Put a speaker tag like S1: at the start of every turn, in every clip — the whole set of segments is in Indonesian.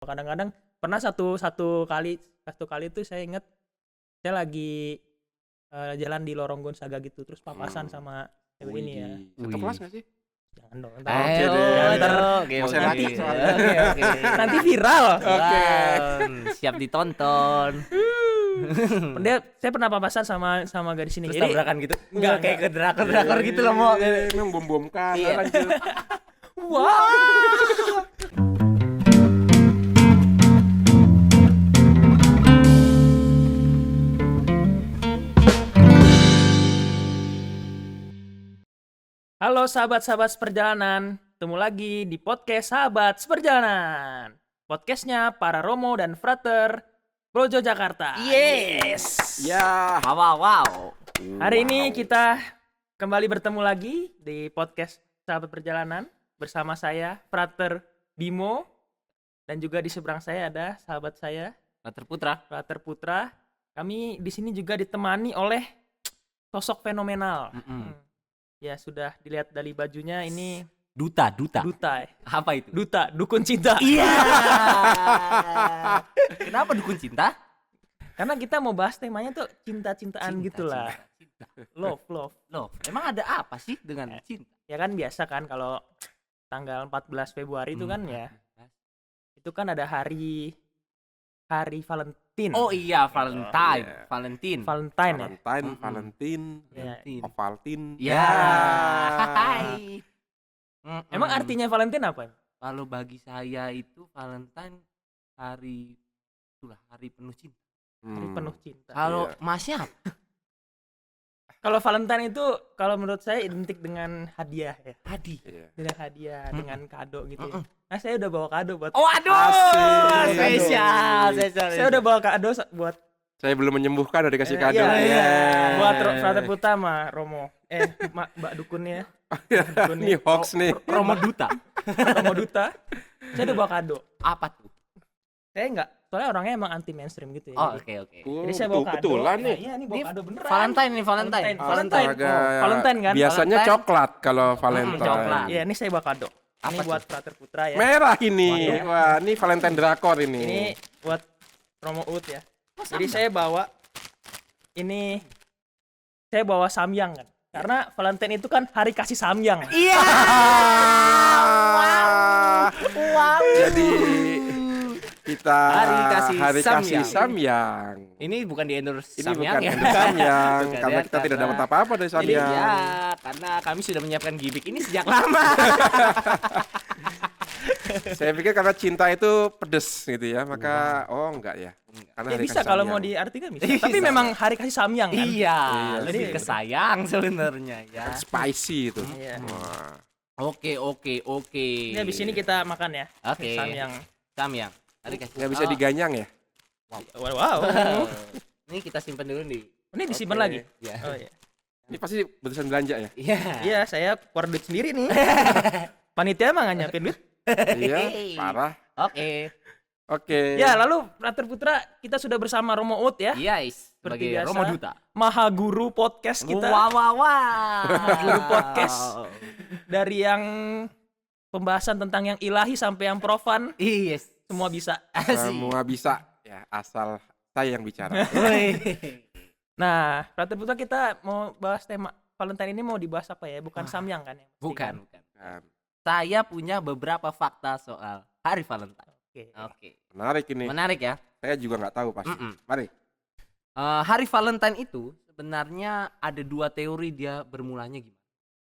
S1: Kadang-kadang pernah satu kali itu saya ingat saya lagi jalan di Lorong Gonzaga gitu, terus papasan sama cewek ini ya.
S2: Satu kelas nggak sih?
S1: Jangan dong,
S2: Oke
S1: ntar
S2: deh.
S1: ntar
S2: Mau saya lagi soalnya.
S3: Oke.
S1: nanti viral.
S2: Oke.
S3: Siap ditonton.
S1: Saya pernah papasan sama gadis ini.
S3: Terus
S1: Jadi
S3: tabrakan gitu.
S1: Enggak,
S3: Kayak ke drakor gitu loh, Mo.
S2: Emang bom-bom kan
S3: Iya.
S2: lanjut.
S1: halo sahabat-sahabat seperjalanan, ketemu lagi di podcast Sahabat Seperjalanan. Podcastnya para Romo dan Frater Projo Jakarta.
S3: Yes.
S2: Ya.
S3: Wow.
S1: Hari ini kita kembali bertemu lagi di podcast Sahabat Perjalanan bersama saya Frater Bimo, dan juga di seberang saya ada sahabat saya
S3: Frater Putra.
S1: Frater Putra. Kami di sini juga ditemani oleh sosok fenomenal. Ya, sudah dilihat dari bajunya, ini
S3: Duta.
S1: duta.
S3: Apa itu?
S1: Duta, dukun cinta.
S3: Iya. Kenapa dukun cinta?
S1: Karena kita mau bahas temanya tuh cinta-cintaan gitulah.
S3: Cinta.
S1: Love.
S3: Loh, emang ada apa sih dengan cinta?
S1: Ya kan biasa kan kalau tanggal 14 Februari itu kan ya. Itu kan ada hari Valentine.
S3: Oh iya, Valentine.
S2: iya.
S3: Valentine.
S1: Valentine ya.
S2: Valentine.
S1: Ya.
S2: Ovaltine.
S3: Ya. Hai.
S1: Emang artinya Valentine apa?
S3: Kalau bagi saya itu Valentine hari penuh cinta.
S1: Hari penuh cinta.
S3: Kalau
S2: Iya.
S3: Masnya apa?
S1: Kalau Valentine itu kalau menurut saya identik dengan hadiah ya.
S3: Hadiah.
S1: Dengan hadiah, dengan kado gitu ya. Nah, saya udah bawa kado buat
S3: Oh aduh,
S2: Asik.
S3: spesial.
S1: saya udah bawa kado buat
S2: Saya belum menyembuhkan udah dikasih kado.
S1: iya.
S2: Ya.
S1: Buat Frater Putra sama Romo. Mbak dukunnya.
S2: Ini hoax nih.
S3: Romo Duta.
S1: Romo Duta. Saya udah bawa kado.
S3: Apa tuh?
S1: Saya enggak, soalnya orangnya emang anti mainstream gitu ya.
S3: Oh,
S1: Jadi-
S3: oke.
S1: Jadi saya bawa kado.
S2: Betulan nih.
S1: Iya, ini bawa
S3: Ini
S1: kado beneran.
S3: Valentine nih, Valentine.
S1: Valentine.
S2: Astaga.
S1: Valentine kan?
S2: Biasanya
S3: Valentine.
S2: coklat kalau Valentine.
S3: coklat.
S1: Iya, ini saya bawa kado. Ini
S3: Apa
S1: buat Frater Putra ya.
S2: Merah ini.
S1: Iya.
S2: Wah, ini Valentine drakor ini.
S1: Ini buat Romo Ut ya. Jadi saya bawa samyang kan. Karena Valentine itu kan hari kasih samyang.
S3: Iya.
S2: Wow. Jadi kita
S3: Hari kasih
S2: samyang.
S3: Ini bukan di endorse
S2: Ini
S3: Samyang
S2: bukan
S3: ya.
S2: endorse samyang
S3: Bukan
S2: karena
S3: ya,
S2: kita tidak dapat apa-apa dari
S3: Jadi
S2: samyang.
S3: ya, karena kami sudah menyiapkan gimmick ini sejak lama.
S2: Saya pikir karena cinta itu pedes gitu ya, maka enggak ya. Karena
S1: Ya
S2: hari
S1: bisa
S2: kasih
S1: kalau
S2: sayang.
S1: mau diartikan bisa.
S3: Bisa.
S1: Tapi memang hari kasih samyang kan.
S3: Iya,
S2: Iya,
S3: lebih
S1: sih.
S3: ke sayang sebenarnya ya.
S2: Spicy itu.
S1: Iya.
S2: Wah.
S3: Oke.
S1: Ini habis ini kita makan ya.
S3: Oke.
S1: Samyang.
S3: Samyang. Hari kasih.
S2: Nggak bisa diganyang ya?
S1: Wow.
S3: Ini kita simpan dulu nih.
S1: Ini disimpan
S2: Oke.
S1: lagi.
S3: Ya.
S1: Oh iya.
S2: Ini pasti betusan belanja ya?
S3: Iya.
S1: Iya, saya keluar duit sendiri nih. Panitia emang nggak nyiapin duit.
S2: Iya, parah.
S3: Oke.
S2: Oke.
S1: Ya, lalu Frater Putra kita sudah bersama Romo Ut ya.
S3: Yes.
S1: Seperti
S3: Sebagai
S1: biasa.
S3: Romo Duta.
S1: Maha Guru podcast kita.
S3: Wow.
S1: Guru podcast. Dari yang pembahasan tentang yang ilahi sampai yang profan,
S3: Yes.
S1: semua bisa.
S3: Asik.
S2: Semua bisa ya, asal saya yang bicara.
S3: Woi.
S1: Nah, Frater Putra kita mau bahas tema Valentine ini, mau dibahas apa ya? Bukan samyang kan ya? Pasti
S3: Bukan.
S1: kan?
S3: Saya punya beberapa fakta soal Hari Valentine.
S1: Oke.
S3: Oke.
S2: Menarik ini.
S3: Menarik ya.
S2: Saya juga nggak tahu pasti. Mari.
S3: Hari Valentine itu sebenarnya ada dua teori dia bermulanya gimana.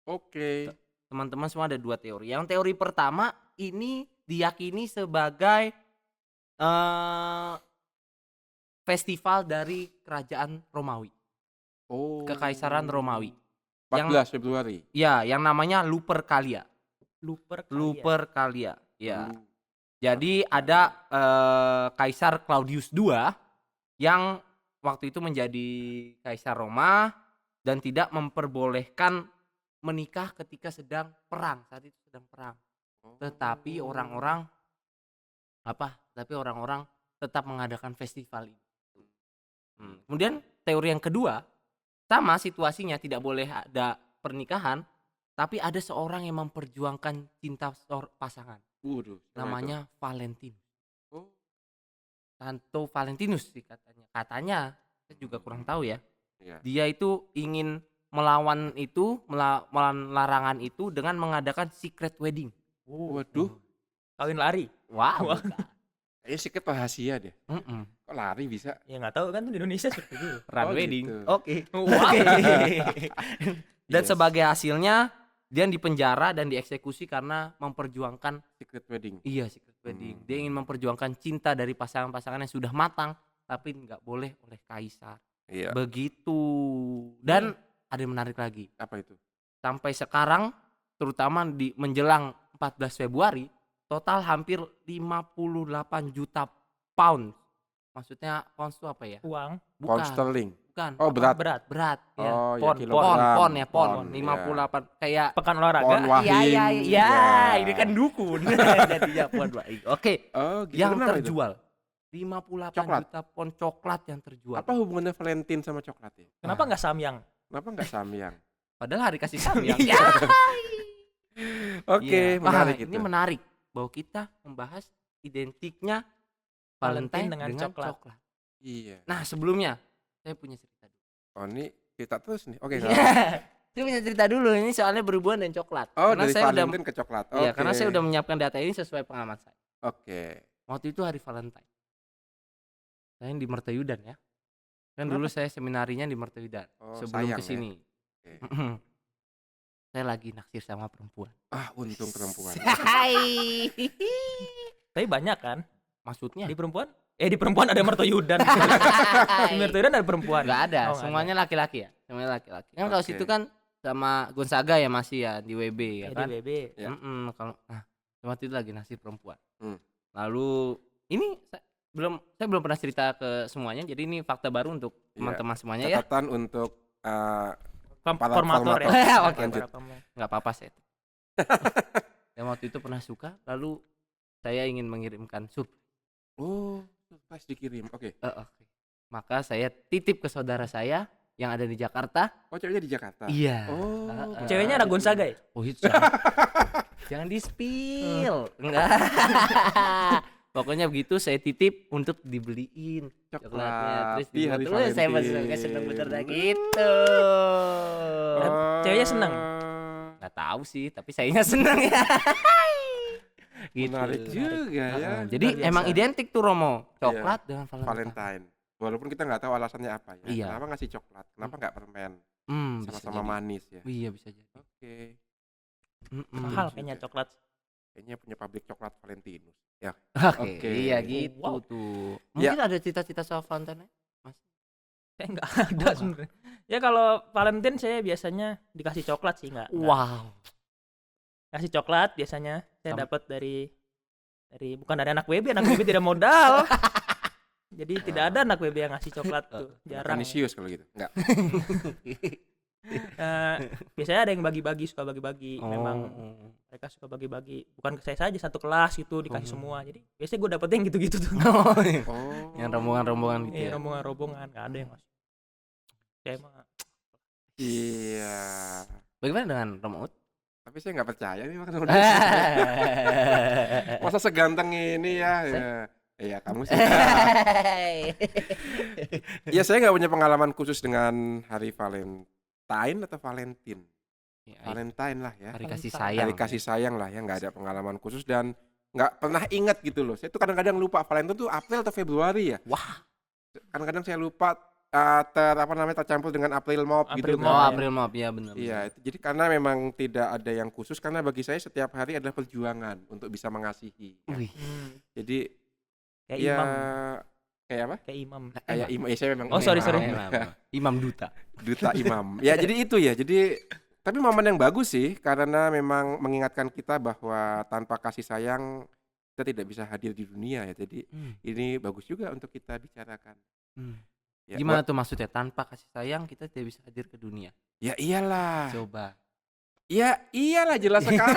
S2: Oke.
S3: Teman-teman semua ada dua teori. Yang teori pertama ini diyakini sebagai festival dari kerajaan Romawi,
S2: Oh.
S3: Kekaisaran Romawi.
S2: 14 Februari.
S3: Ya, yang namanya Lupercalia.
S1: Lupercalia.
S3: Lupercalia. Ya.
S2: Hmm.
S3: Jadi ada Kaisar Claudius II yang waktu itu menjadi Kaisar Roma dan tidak memperbolehkan menikah ketika sedang perang. Saat itu sedang perang. Tetapi orang-orang tetap mengadakan festival ini. Kemudian teori yang kedua, sama situasinya, tidak boleh ada pernikahan, tapi ada seorang yang memperjuangkan cinta pasangan.
S2: Waduh.
S3: Namanya Valentine.
S2: Oh,
S3: Santo Valentinus sih katanya. Katanya, saya juga kurang tahu ya.
S2: iya.
S3: Dia itu ingin melawan itu, melawan larangan itu dengan mengadakan secret wedding.
S2: Waduh,
S1: Kawin lari.
S3: Wow.
S1: Wah.
S3: bukan.
S2: kayaknya sedikit rahasia deh.
S3: Mm-mm.
S2: Kok lari bisa?
S1: Ya nggak tahu kan tuh di Indonesia seperti itu.
S3: Run
S2: Oh,
S3: wedding.
S2: gitu.
S3: Oke.
S1: Wow.
S3: Dan
S2: Yes.
S3: sebagai hasilnya dia dipenjara dan dieksekusi karena memperjuangkan
S2: Secret wedding.
S3: secret wedding. Dia ingin memperjuangkan cinta dari pasangan-pasangan yang sudah matang tapi nggak boleh oleh kaisar.
S2: Iya.
S3: Begitu. Dan ada yang menarik lagi.
S2: Apa itu?
S3: Sampai sekarang terutama di menjelang 14 Februari total hampir 58 juta pound. Maksudnya pounds itu apa ya?
S1: Uang.
S2: Pound
S3: Bukan.
S2: sterling.
S3: Bukan.
S2: Oh, berat.
S1: Berat.
S3: Ya.
S2: Oh, ya,
S1: Pon,
S2: kilogram.
S3: Pon ya, pon.
S2: Pon,
S3: 58 kayak
S1: Pekan olahraga.
S2: Pon wahing.
S3: iya,
S2: Ya.
S3: ini kan dukun. Jadinya pon wahing. Oke,
S2: Oh, gitu.
S3: yang
S2: Kenapa itu?
S3: terjual 58
S2: Coklat.
S3: juta pon coklat yang terjual.
S2: Apa hubungannya Valentine sama coklat ya?
S1: Kenapa nggak samyang?
S2: Kenapa nggak samyang?
S3: Padahal hari kasih sayang.
S1: Iya.
S2: Oke,
S3: Iya. Wah,
S2: menarik
S3: ini
S2: itu.
S3: menarik bahwa kita membahas identiknya Valentine dengan, coklat.
S2: Iya.
S3: Nah, sebelumnya saya punya cerita dulu.
S2: Oh, ini kita terus nih. Oke,
S3: Iya.
S2: nggak apa-apa.
S3: Saya punya cerita dulu ini soalnya berhubungan dengan coklat.
S2: Oh,
S3: karena
S2: dari
S3: saya udah
S2: Valentine ke coklat.
S3: iya,
S2: Oke.
S3: karena saya udah menyiapkan data ini sesuai pengalaman saya.
S2: Oke.
S3: Waktu itu hari Valentine. Saya di Mertayudan ya. Kan
S2: Kenapa?
S3: dulu saya seminarinya di Mertayudan
S2: Oh,
S3: sebelum
S2: sayang
S3: ke sini.
S2: Oke.
S3: Saya lagi naksir sama perempuan.
S2: Ah, untung perempuan.
S3: Hai.
S1: Tapi banyak kan?
S3: Maksudnya?
S1: Di perempuan? Di perempuan ada mertoyudan. Di mertoyudan ada perempuan.
S3: Enggak ada,
S1: Oh, nggak
S3: semuanya laki-laki ya. Semuanya laki-laki. Kan kalau
S2: Oke.
S3: situ kan sama Gonzaga ya masih ya di WB ya
S1: ada.
S3: kan.
S1: Di BB.
S2: Ya.
S3: Kalau waktu itu lagi naksir perempuan.
S2: Hmm.
S3: Lalu ini saya belum pernah cerita ke semuanya. Jadi ini fakta baru untuk
S2: Iya.
S3: teman-teman semuanya ya.
S2: Catatan untuk para
S1: Formator ya.
S3: formator. Oke.
S2: Lanjut.
S1: Para pem-
S3: Nggak apa-apa saya. Yang waktu itu pernah suka, lalu saya ingin mengirimkan
S2: Oh, surprise dikirim. Oke.
S3: oke. Maka saya titip ke saudara saya yang ada di Jakarta.
S2: Oh, ceweknya di Jakarta.
S3: Iya.
S2: Oh.
S1: Ceweknya ada Gonzaga ya?
S3: Oh itu jangan, jangan di spill. Enggak. Pokoknya begitu saya titip untuk dibeliin coklatnya. Terus
S2: Di hari
S3: dibuat, saya
S2: Valentine.
S3: seneng bener dah gitu.
S1: Dan ceweknya seneng?
S3: Nggak tahu sih, tapi sayanya seneng ya. Gitu.
S2: Menarik juga ya.
S3: Jadi
S1: Luar biasa.
S3: emang identik tuh Romo, coklat dengan Valentine.
S2: Valentine. Walaupun kita nggak tahu alasannya apa ya.
S3: Iya.
S2: Kenapa ngasih coklat? Kenapa nggak permen?
S3: Bisa
S2: Sama-sama
S3: jadi.
S2: manis ya.
S3: Iya bisa jadi.
S2: Oke.
S1: Mahal
S2: juga.
S1: kayaknya coklat.
S2: Kayaknya punya pabrik coklat Valentinus. Ya.
S3: Oke,
S2: Oke.
S3: iya gitu
S1: Wow.
S3: tuh.
S2: Ya.
S3: Mungkin ada cita-cita soal Valentine? Mas?
S1: Saya nggak ada sebenarnya. Ya kalau Valentine saya biasanya dikasih coklat sih nggak.
S3: Wow.
S1: Kasih coklat biasanya saya
S3: Sama-
S1: dapat dari bukan dari anak WB tidak modal. Jadi tidak ada anak WB yang ngasih coklat tuh, jarang.
S2: Kanisius kalau gitu. Enggak.
S1: Biasanya ada yang bagi-bagi, suka bagi-bagi. Memang mereka suka bagi-bagi. Bukan ke saya saja, satu kelas gitu dikasih semua. Jadi biasanya gue dapetnya yang gitu-gitu tuh.
S3: Oh,
S2: Oh.
S3: yang rombongan-rombongan gitu
S1: Iya,
S3: ya.
S1: rombongan-rombongan nggak ada yang ngasih. Saya mah
S2: Iya.
S3: Bagaimana dengan Romo Ut?
S2: Tapi saya nggak percaya nih makan sama dia. Masa seganteng ini ya. Iya, kamu sih. Ya, saya nggak punya pengalaman khusus dengan hari Valentine atau Valentine. Valentine lah ya.
S3: Hari kasih
S1: Valentine.
S3: sayang.
S2: Hari kasih sayang lah ya, nggak ada pengalaman khusus dan nggak pernah ingat gitu loh. Saya tuh kadang-kadang lupa Valentine tuh April atau Februari ya.
S3: Wah.
S2: Kadang-kadang saya lupa tercampur dengan April Mop gitu
S1: April
S3: Oh,
S1: Mop,
S2: kan.
S1: ya.
S3: April Mop ya benar.
S2: Iya, itu jadi karena memang tidak ada yang khusus karena bagi saya setiap hari adalah perjuangan untuk bisa mengasihi. Ya.
S3: Wih.
S2: Jadi
S1: kayak
S2: ya
S1: imam,
S2: kayak apa?
S1: kayak imam.
S2: Kayak imam. Ya, saya memang
S1: Oh, sorry.
S3: Imam duta.
S2: duta imam. Ya, jadi itu ya. Jadi tapi momen yang bagus sih karena memang mengingatkan kita bahwa tanpa kasih sayang kita tidak bisa hadir di dunia ya. Jadi ini bagus juga untuk kita bicarakan. Ya,
S3: Gimana tuh maksudnya tanpa kasih sayang kita tidak bisa hadir ke dunia?
S2: Ya iyalah.
S3: Coba.
S2: Ya iyalah jelas sekali.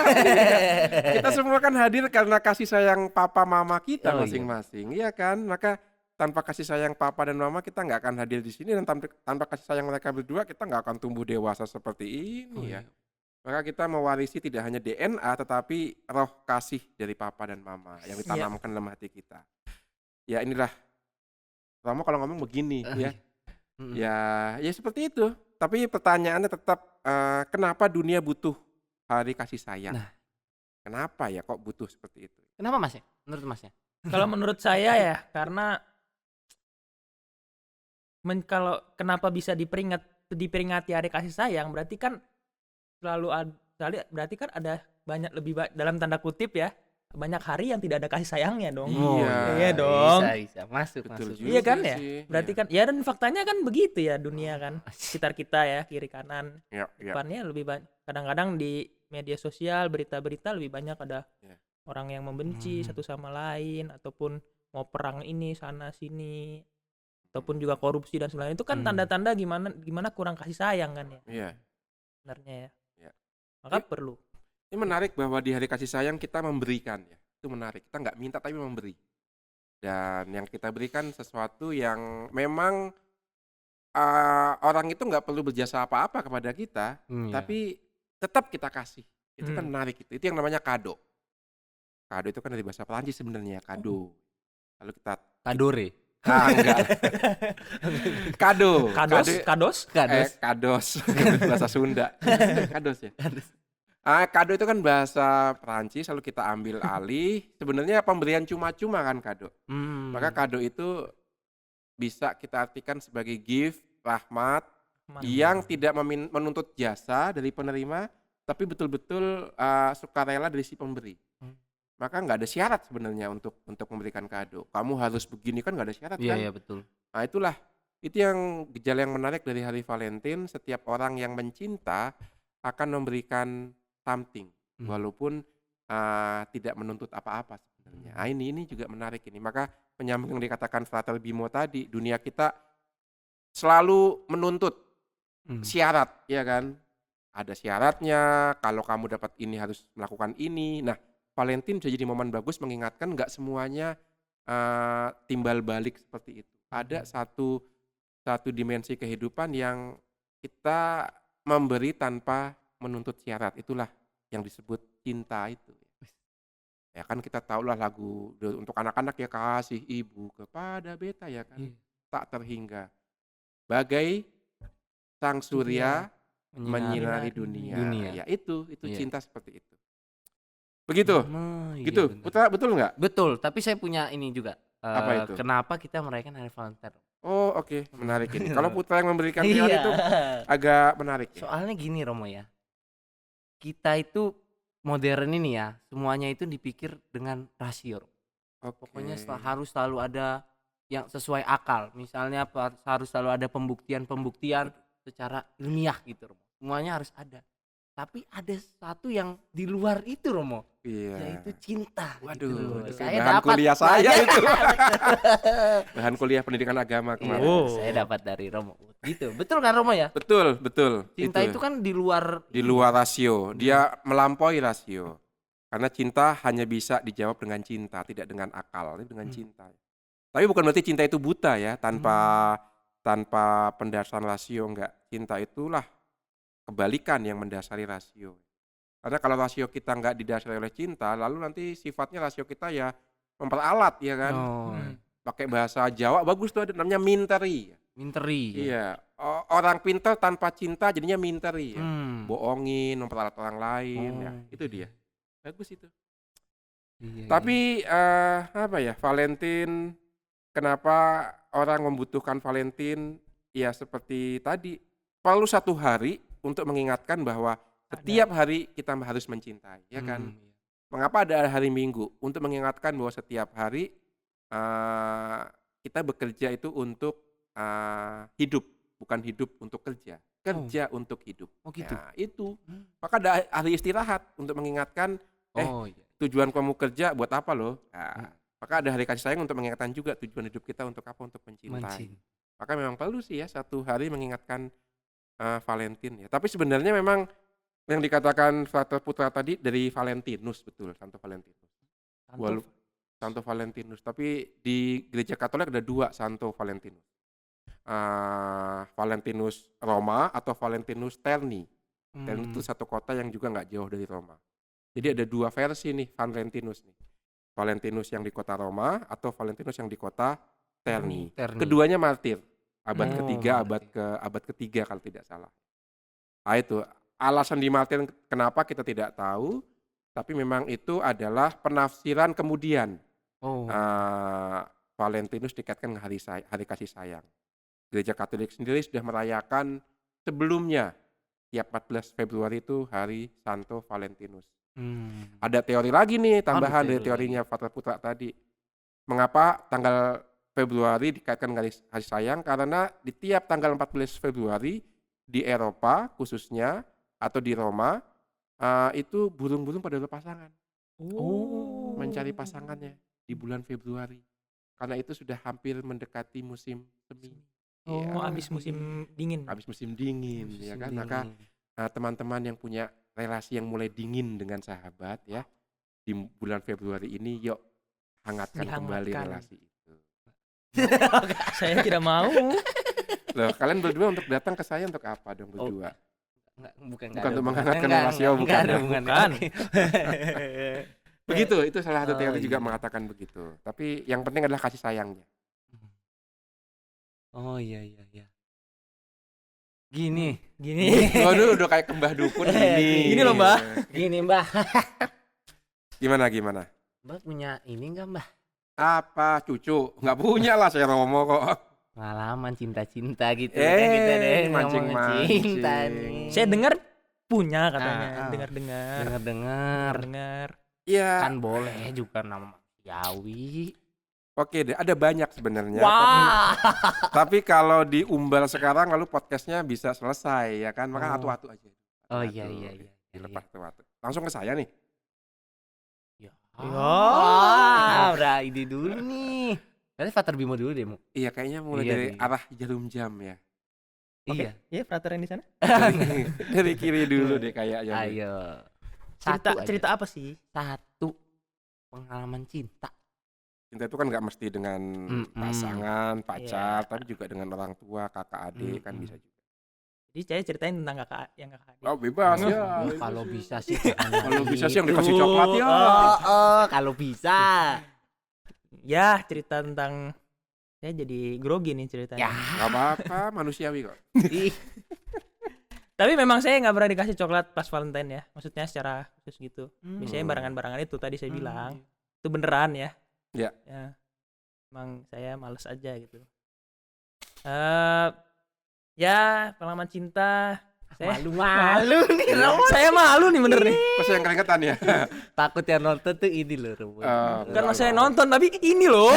S2: Kita semua kan hadir karena kasih sayang papa mama kita
S3: Oh, iya.
S2: masing-masing, iya kan? Maka tanpa kasih sayang papa dan mama kita nggak akan hadir di sini dan tanpa kasih sayang mereka berdua kita nggak akan tumbuh dewasa seperti ini ya. Maka kita mewarisi tidak hanya DNA tetapi roh kasih dari papa dan mama yang ditanamkan dalam hati kita. ya inilah Romo kalau ngomong begini ya.
S3: Mm.
S2: Ya seperti itu. Tapi pertanyaannya tetap kenapa dunia butuh hari kasih sayang?
S3: Nah.
S2: Kenapa ya kok butuh seperti itu?
S3: Kenapa Mas ya? Menurut Mas ya?
S1: Kalau menurut saya ya karena kalau kenapa bisa diperingati hari kasih sayang berarti kan berarti kan ada banyak dalam tanda kutip ya banyak hari yang tidak ada kasih sayangnya dong. Iya dong.
S3: Bisa masuk.
S2: Betul juga
S1: Iya kan ya?
S2: sih,
S1: Berarti
S2: iya.
S1: kan ya dan faktanya kan begitu ya dunia kan. Sekitar kita ya kiri kanan
S2: Ya.
S1: depannya lebih banyak. Kadang-kadang di media sosial berita-berita lebih banyak ada
S2: Ya.
S1: orang yang membenci satu sama lain ataupun mau perang ini sana sini ataupun juga korupsi dan sebagainya itu kan tanda-tanda gimana kurang kasih sayang kan ya
S2: Iya.
S1: sebenarnya ya.
S2: Ya.
S1: Maka perlu.
S2: Ini menarik bahwa di hari kasih sayang kita memberikan ya. Itu menarik. Kita nggak minta tapi memberi. Dan yang kita berikan sesuatu yang memang orang itu nggak perlu berjasa apa-apa kepada kita, tapi tetap kita kasih. Itu kan menarik itu. Itu yang namanya kado. Kado itu kan dari bahasa Perancis sebenarnya, kado. Lalu kita
S3: Kadore.
S2: enggak. Kado.
S1: Kados.
S2: Kados. Bahasa Sunda. Kados ya. Kado itu kan bahasa Perancis lalu kita ambil alih. Sebenarnya pemberian cuma-cuma kan kado. Maka kado itu bisa kita artikan sebagai gift, rahmat yang tidak menuntut jasa dari penerima, tapi betul-betul sukarela dari si pemberi. Maka nggak ada syarat sebenarnya untuk memberikan kado. Kamu harus begini kan nggak ada syarat kan?
S3: Iya betul.
S2: Nah itulah itu yang gejala yang menarik dari hari Valentine. Setiap orang yang mencinta akan memberikan something, walaupun tidak menuntut apa-apa sebenarnya. Nah, ini juga menarik ini. Maka menyambung yang dikatakan Frater Bimo tadi, dunia kita selalu menuntut syarat, ya kan? Ada syaratnya. Kalau kamu dapat ini harus melakukan ini. Nah, Valentine bisa jadi momen bagus mengingatkan nggak semuanya timbal balik seperti itu. Ada satu dimensi kehidupan yang kita memberi tanpa menuntut syarat. Itulah yang disebut cinta itu. Ya kan kita tahulah lagu untuk anak-anak ya, kasih ibu kepada beta ya kan. Tak terhingga. Bagai sang surya menyinari dunia. Ya itu cinta seperti itu. Begitu. Gitu.
S3: Iya,
S2: Putra betul nggak?
S3: Betul, tapi saya punya ini juga.
S2: Apa itu?
S3: Kenapa kita merayakan hari Valentine?
S2: Oh, oke. Menarik ini. Kalau Putra yang memberikan teori itu agak menarik ya.
S3: Soalnya gini Romo ya. Kita itu modern ini ya, semuanya itu dipikir dengan rasio. Pokoknya harus selalu ada yang sesuai akal. Misalnya harus selalu ada pembuktian secara ilmiah gitu Romo. Semuanya harus ada. Tapi ada satu yang di luar itu Romo.
S2: Iya.
S3: Yaitu cinta.
S2: Waduh,
S3: gitu.
S2: saya bahan kuliah saya itu. Bahan kuliah pendidikan agama kemarin.
S3: Saya dapat dari Romo. Gitu. Betul kan Romo ya?
S2: Betul.
S3: Cinta itu kan di luar
S2: rasio. Dia melampaui rasio. Karena cinta hanya bisa dijawab dengan cinta, tidak dengan akal, dengan cinta. Tapi bukan berarti cinta itu buta ya, tanpa pendasar rasio, enggak. Cinta itulah kebalikan yang mendasari rasio. Karena kalau rasio kita nggak didasari oleh cinta, lalu nanti sifatnya rasio kita ya memperalat ya kan. Pakai bahasa Jawa bagus tuh, ada namanya minteri. Iya. Orang pintar tanpa cinta jadinya minteri ya. Bohongin, memperalat orang lain ya. Itu dia. Bagus itu. Tapi apa ya, Valentine, kenapa orang membutuhkan Valentine? Ya seperti tadi, perlu satu hari untuk mengingatkan bahwa setiap hari kita harus mencintai, ya kan? Mengapa ada hari Minggu? Untuk mengingatkan bahwa setiap hari kita bekerja itu untuk hidup, bukan hidup untuk kerja. Kerja untuk hidup.
S3: Oh gitu.
S2: Ya, itu. Maka ada hari istirahat untuk mengingatkan, tujuan kamu kerja buat apa loh? Nah, maka ada hari kasih sayang untuk mengingatkan juga tujuan hidup kita untuk apa? Untuk mencintai. Maka memang perlu sih ya satu hari mengingatkan Valentine ya. Tapi sebenarnya memang yang dikatakan Frater Putra tadi dari Valentinus, betul, Santo Valentinus. Santo Valentinus. Tapi di gereja Katolik ada dua Santo Valentinus. Valentinus Roma atau Valentinus Terni. Terni itu satu kota yang juga nggak jauh dari Roma. Jadi ada dua versi nih Valentinus nih. Valentinus yang di kota Roma atau Valentinus yang di kota Terni.
S3: Terni.
S2: Keduanya martir. Abad
S3: Oh,
S2: ketiga,
S3: martir.
S2: abad ketiga kalau tidak salah. Nah, itu alasan di martir kenapa kita tidak tahu, tapi memang itu adalah penafsiran kemudian.
S3: Oh.
S2: Valentinus dikaitkan dengan hari kasih sayang. Gereja Katolik sendiri sudah merayakan sebelumnya tiap 14 Februari itu hari Santo Valentinus. Ada teori lagi nih tambahan dari teorinya Frater Putra tadi. Mengapa tanggal Februari dikaitkan dengan hari sayang? Karena di tiap tanggal 14 Februari di Eropa khususnya atau di Roma itu burung-burung pada berpasangan. Mencari pasangannya di bulan Februari. Karena itu sudah hampir mendekati musim semi.
S1: Habis musim dingin.
S2: Habis musim dingin, ya kan? Maka teman-teman yang punya relasi yang mulai dingin dengan sahabat ya, di bulan Februari ini yuk hangatkan kembali relasi itu.
S1: Saya tidak mau.
S2: Loh, kalian berdua untuk datang ke saya untuk apa dong berdua?
S3: Bukan
S2: untuk menghangatkan relasi, bukan.
S1: Bukan.
S2: Begitu, itu salah satu teori juga mengatakan begitu. Tapi yang penting adalah kasih sayangnya.
S3: Oh iya. Gini.
S2: Waduh, udah kayak kembah dukun ini.
S1: Gini loh, Mbah.
S3: Gini, Mbah.
S2: Gimana?
S3: Mbah punya ini enggak, Mbah?
S2: Apa cucu? Nggak punya lah, saya Romo kok.
S3: Pengalaman cinta-cinta gitu kan kita deh
S2: mancing-mancing.
S3: cinta nih.
S1: Saya dengar punya katanya.
S3: Dengar.
S2: Iya.
S3: Kan boleh juga nama manusiawi.
S2: Oke deh, ada banyak sebenarnya.
S3: Wah.
S2: Tapi kalau diumbal sekarang lalu podcastnya bisa selesai ya kan, maka atu-atu aja.
S3: Oh iya.
S2: Dilepas atu-atu. Langsung ke saya nih.
S3: Ya. Udah ide dulu nih. Berarti Frater Bimo dulu deh, Mu.
S2: Iya, kayaknya mulai dari arah jarum jam ya.
S3: Iya.
S1: Iya, frater yang di sana.
S2: Dari kiri dulu deh kayaknya.
S3: Ayo.
S1: Cerita apa sih?
S3: Satu pengalaman cinta.
S2: Cinta itu kan nggak mesti dengan pasangan, pacar, tapi juga dengan orang tua, kakak adik kan bisa juga.
S1: Jadi saya ceritain tentang kakak adik.
S2: Oh bebas ya.
S3: Kalau bisa sih.
S2: Kalau bisa sih yang dikasih coklat ya.
S3: Kalau bisa.
S1: Ya, cerita tentang saya jadi grogi nih ceritanya.
S3: Ya.
S2: Gak apa-apa, manusiawi kok.
S1: Tapi memang saya nggak pernah dikasih coklat pas Valentine ya. Maksudnya secara khusus gitu. Biasanya barangan-barangan itu tadi saya bilang. Itu beneran ya.
S2: Ya.
S1: Emang saya males aja gitu. Ya, pengalaman cinta. Saya
S3: Malu nih.
S1: Saya malu nih bener nih.
S2: Pas yang keringetan ya.
S3: Takut yang nonton tuh ini loh.
S1: Bukan saya nonton tapi ini loh.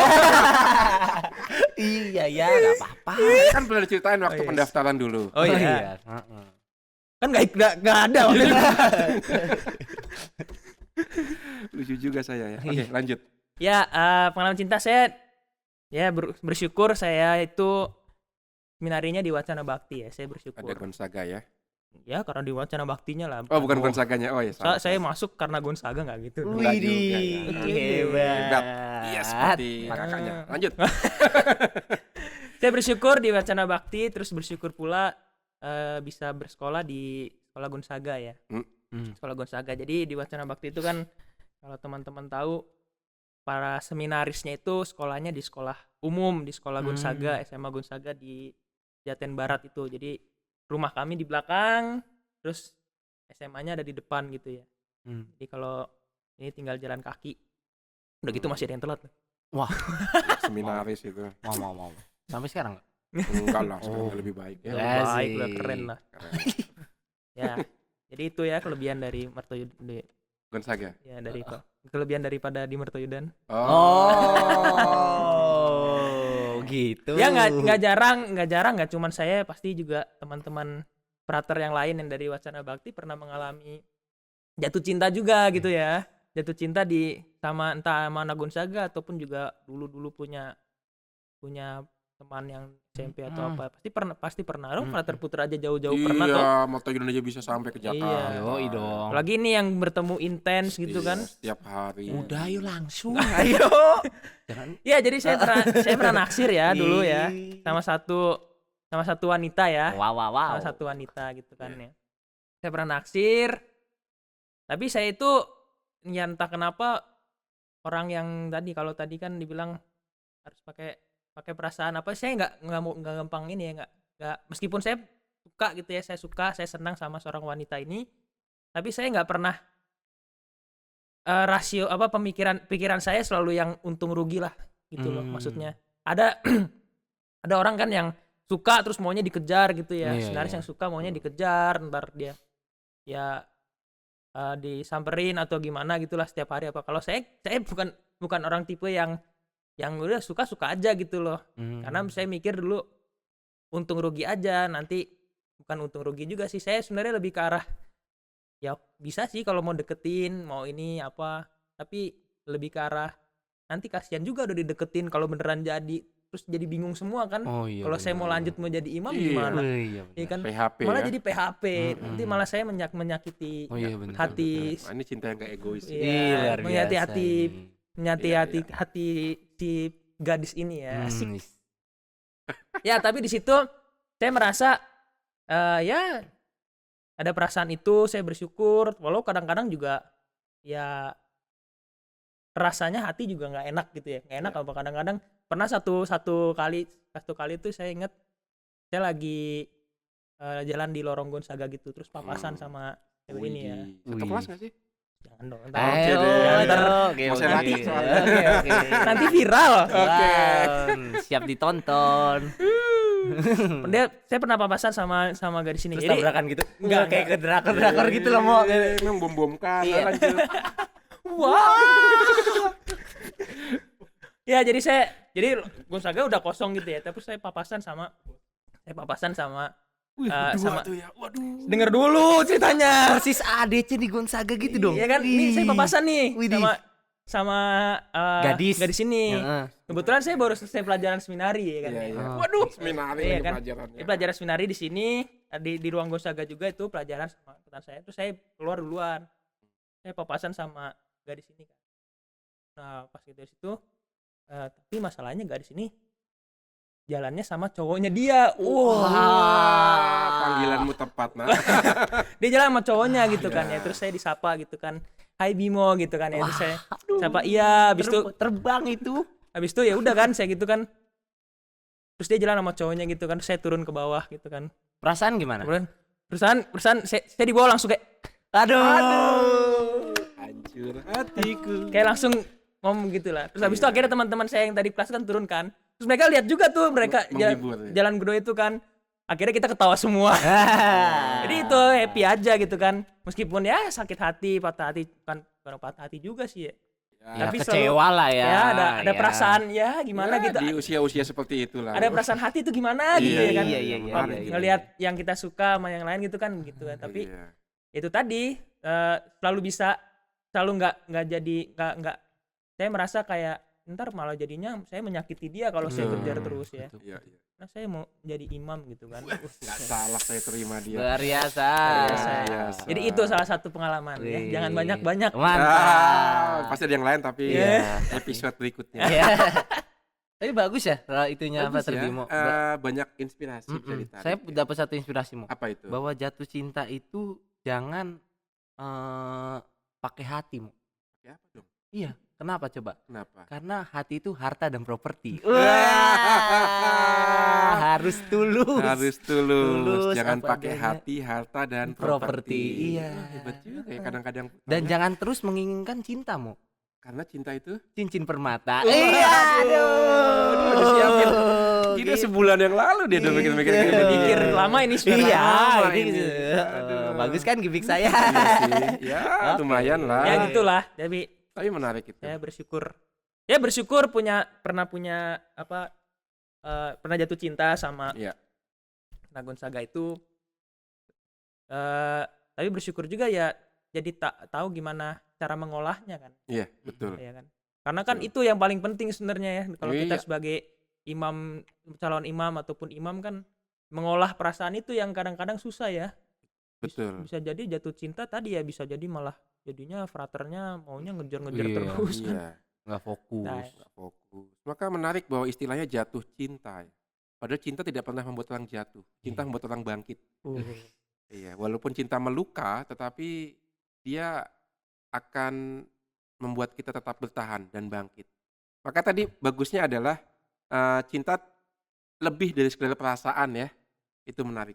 S3: Iya ya, nggak apa-apa.
S2: Kan pernah diceritain waktu pendaftaran dulu.
S1: Oh iya. Kan nggak ada waktu itu.
S2: Lucu juga saya ya. Oke, lanjut.
S1: Ya, pengalaman cinta saya ya bersyukur saya itu seminarinya di Wacana Bakti ya. Saya bersyukur.
S2: Ada Gonzaga ya.
S1: Ya, karena di Wacana Baktinya lah.
S2: Oh, bukan Gonzaganya. Oh ya,
S1: Saya masuk karena Gonzaga nggak gitu.
S3: Widih, hebat.
S2: Iya, seperti kakaknya. Lanjut.
S1: Saya bersyukur di Wacana Bakti, terus bersyukur pula bisa bersekolah di sekolah Gonzaga ya. Sekolah Gonzaga. Jadi di Wacana Bakti itu kan kalau teman-teman tahu para seminarisnya itu sekolahnya di sekolah umum, di sekolah Gonzaga, SMA Gonzaga di Jaten Barat itu. Jadi rumah kami di belakang, terus SMA-nya ada di depan gitu ya. Jadi kalau ini tinggal jalan kaki. Udah gitu masih ada yang telat.
S3: Wah,
S2: seminaris itu.
S3: Mau. Sampai sekarang nggak?
S2: Enggak lah, sekarang lebih baik ya.
S1: Baik, udah keren lah. Ya, jadi itu ya kelebihan dari Mertoyudan.
S2: Gonzaga.
S1: Ya, dari kelebihan daripada di Mertoyudan.
S3: Gitu.
S1: Ya nggak jarang nggak cuman saya, pasti juga teman-teman frater yang lain yang dari Wacana Bakti pernah mengalami jatuh cinta juga gitu ya. Jatuh cinta sama entah sama anak Gonzaga ataupun juga dulu punya teman yang SMP atau apa. Pasti pernah. Frater Putra aja jauh-jauh pernah toh.
S2: Iya, Mertoyudan aja bisa sampai ke Jakarta.
S1: Iya.
S3: Yoi dong.
S1: Apalagi ini yang bertemu intens gitu kan.
S2: Setiap hari.
S3: Udah yuk langsung.
S1: Ayo.
S3: Jangan.
S1: Ya, jadi saya pernah naksir ya dulu ya. Sama satu wanita ya.
S3: Wow.
S1: Sama satu wanita gitu kan ya. Saya pernah naksir. Tapi saya itu ya entah kenapa orang yang tadi, kalau tadi kan dibilang harus pakai perasaan apa, saya nggak gampang ini ya, nggak, meskipun saya suka gitu ya, saya senang sama seorang wanita ini, tapi saya nggak pernah rasio apa pikiran saya selalu yang untung rugi lah gitu loh. Maksudnya ada ada orang kan yang suka terus maunya dikejar gitu ya, sebenarnya yang suka maunya dikejar, ntar dia ya disamperin atau gimana gitulah setiap hari apa. Kalau saya bukan orang tipe yang udah suka aja gitu loh. Karena saya mikir dulu untung rugi aja, nanti bukan untung rugi juga sih, saya sebenarnya lebih ke arah ya bisa sih kalau mau deketin, mau ini apa, tapi lebih ke arah nanti kasihan juga udah dideketin kalau beneran jadi, terus jadi bingung semua kan. Kalau saya mau lanjut mau jadi imam gimana? Iya kan?
S2: PHP
S1: Malah
S2: ya.
S1: jadi PHP. Nanti malah saya menyakiti hati.
S2: Ini cinta yang gak egois.
S1: Iya, menyakiti hati si gadis ini ya. Asik. Ya, tapi di situ saya merasa ya ada perasaan itu, saya bersyukur, walau kadang-kadang juga ya rasanya hati juga nggak enak gitu ya, nggak enak apa kadang-kadang. Pernah satu kali itu saya ingat saya lagi jalan di lorong Gonzaga gitu, terus papasan sama cewek ini ya.
S2: Satu kelas nggak sih?
S1: Jangan dong, nanti viral.
S3: Siap ditonton.
S1: Saya pernah papasan sama gadis ini.
S3: Terus
S1: Jadi
S3: tabrakan gitu? Enggak kayak ke drakor gitu loh, mau.
S2: Memang bom-bomkan. Lanjut.
S1: Wah. Ya jadi Gonzaga udah kosong gitu ya, tapi saya papasan sama sama
S2: Tuh ya. Waduh.
S1: denger dulu ceritanya.
S3: Persis ADC di Gonzaga gitu dong.
S1: Iya kan, ini saya papasan nih sama
S3: gadis
S1: ini. Kebetulan saya baru selesai pelajaran seminari ya kan.
S2: Iya.
S1: Waduh,
S2: Seminari
S1: iya kan?
S2: pelajarannya.
S1: Ini pelajaran seminari di sini, di ruang Gonzaga juga itu pelajaran sama angkatan saya. Terus saya keluar duluan. Saya papasan sama gadis ini kan. Nah, pas gitu di situ tapi masalahnya gadis ini jalannya sama cowoknya dia.
S2: Panggilanmu tepat, nah.
S1: Dia jalan sama cowoknya gitu kan ya. Terus saya disapa gitu kan. Hai Bimo gitu kan ya. Terus saya sapa iya, habis itu
S3: terbang itu.
S1: Habis itu ya udah kan saya gitu kan. Terus dia jalan sama cowoknya gitu kan. Terus saya turun ke bawah gitu kan.
S3: Perasaan gimana?
S1: Perusahaan saya di bawah langsung kayak
S3: aduh.
S2: Hancur hatiku.
S1: Kayak langsung ngomong gitu lah. Terus habis itu akhirnya teman-teman saya yang tadi kelas kan turun kan. Terus mereka lihat juga tuh mereka jalan gedung itu kan. Akhirnya kita ketawa semua. Jadi itu happy aja gitu kan. Meskipun ya sakit hati, patah hati, kan patah hati juga sih ya.
S3: Ya,
S1: tapi
S3: kecewa lah ya.
S1: Ya ada perasaan ya gimana gitu.
S2: Di usia-usia seperti itulah.
S1: Ada perasaan hati itu gimana gitu ya kan.
S3: Iya.
S1: Ngelihat yang kita suka sama yang lain gitu kan gitu kan. Tapi itu tadi selalu nggak jadi nggak saya merasa kayak ntar malah jadinya saya menyakiti dia kalau saya kejar terus ya.
S2: Iya.
S1: Nah saya mau jadi imam gitu kan.
S2: Nggak salah saya terima dia.
S3: Luar biasa.
S1: Jadi itu salah satu pengalaman ya. Jangan banyak-banyak.
S3: Mantap.
S2: Pasti ada yang lain tapi episode berikutnya.
S3: Tapi bagus ya itunya
S2: Bagus
S3: Pak
S2: ya.
S3: Terbimo.
S2: Banyak inspirasi bisa ditarik.
S3: Saya dapat satu inspirasi Mo.
S2: Apa itu?
S3: Bahwa jatuh cinta itu jangan pakai hati Mo.
S2: Ya, apa dong?
S3: Iya. Kenapa coba?
S2: Kenapa?
S3: Karena hati itu harta dan properti. Harus tulus.
S2: Harus tulus. Jangan
S3: apa
S2: pakai
S3: adanya.
S2: hati, harta dan
S3: Properti. Iya.
S2: Hebat juga ya kadang-kadang.
S3: Dan jangan terus menginginkan cintamu.
S2: Karena cinta itu
S3: Cincin permata.
S2: Iya, udah siapin. Kita sebulan yang lalu dia udah mikir-mikir
S1: Pikir lama ini sudah
S3: Iya,
S1: lama
S3: ini.
S1: ini.
S3: Bagus kan gimmick saya.
S2: Iya sih. Ya, lumayan lah.
S1: Ya gitulah.
S2: Tapi menarik itu.
S1: Saya bersyukur pernah punya apa pernah jatuh cinta sama Gonzaga itu. Tapi bersyukur juga ya jadi tahu gimana cara mengolahnya kan.
S2: Iya, betul.
S1: Ya kan. Karena kan itu yang paling penting sebenarnya ya. Kalau kita sebagai imam, calon imam ataupun imam kan mengolah perasaan itu yang kadang-kadang susah ya.
S2: Betul.
S1: Bisa jadi jatuh cinta tadi ya, bisa jadi malah jadinya fraternya maunya ngejar-ngejar terus kan.
S2: Iya.
S3: Nggak fokus.
S2: Nggak fokus. Maka menarik bahwa istilahnya jatuh cinta. Padahal cinta tidak pernah membuat orang jatuh. Cinta membuat orang bangkit. Iya, walaupun cinta meluka, tetapi dia akan membuat kita tetap bertahan dan bangkit. Maka tadi bagusnya adalah cinta lebih dari sekedar perasaan ya, itu menarik.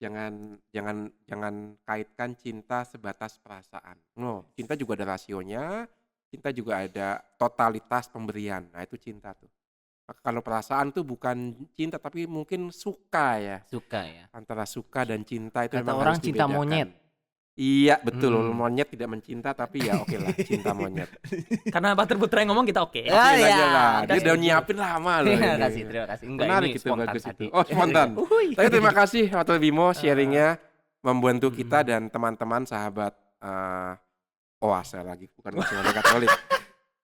S2: Jangan kaitkan cinta sebatas perasaan. No, cinta juga ada rasionya, cinta juga ada totalitas pemberian. Nah itu cinta tuh. Maka kalau perasaan tuh bukan cinta tapi mungkin suka ya.
S3: Suka ya.
S2: Antara suka dan cinta itu
S3: Kata
S2: memang
S3: orang
S2: harus
S3: cinta
S2: dibedakan.
S3: monyet.
S2: Iya betul, monyet tidak mencinta tapi ya oke lah cinta monyet.
S1: Karena Pak Terputra yang ngomong kita oke.
S2: Oke
S3: Ah,
S2: aja
S3: ya.
S2: lah, dia
S1: Kasih
S2: udah
S1: dulu.
S2: nyiapin lama loh
S3: Terima
S2: ini.
S3: kasih, terima kasih. Enggak,
S2: Menarik
S3: ini
S2: itu,
S3: spontan
S2: bagus
S3: tadi.
S2: itu. Oh spontan. Tapi terima kasih Hotel Bimo sharingnya membantu kita dan teman-teman sahabat Oase lagi, bukan Muslim Katolik.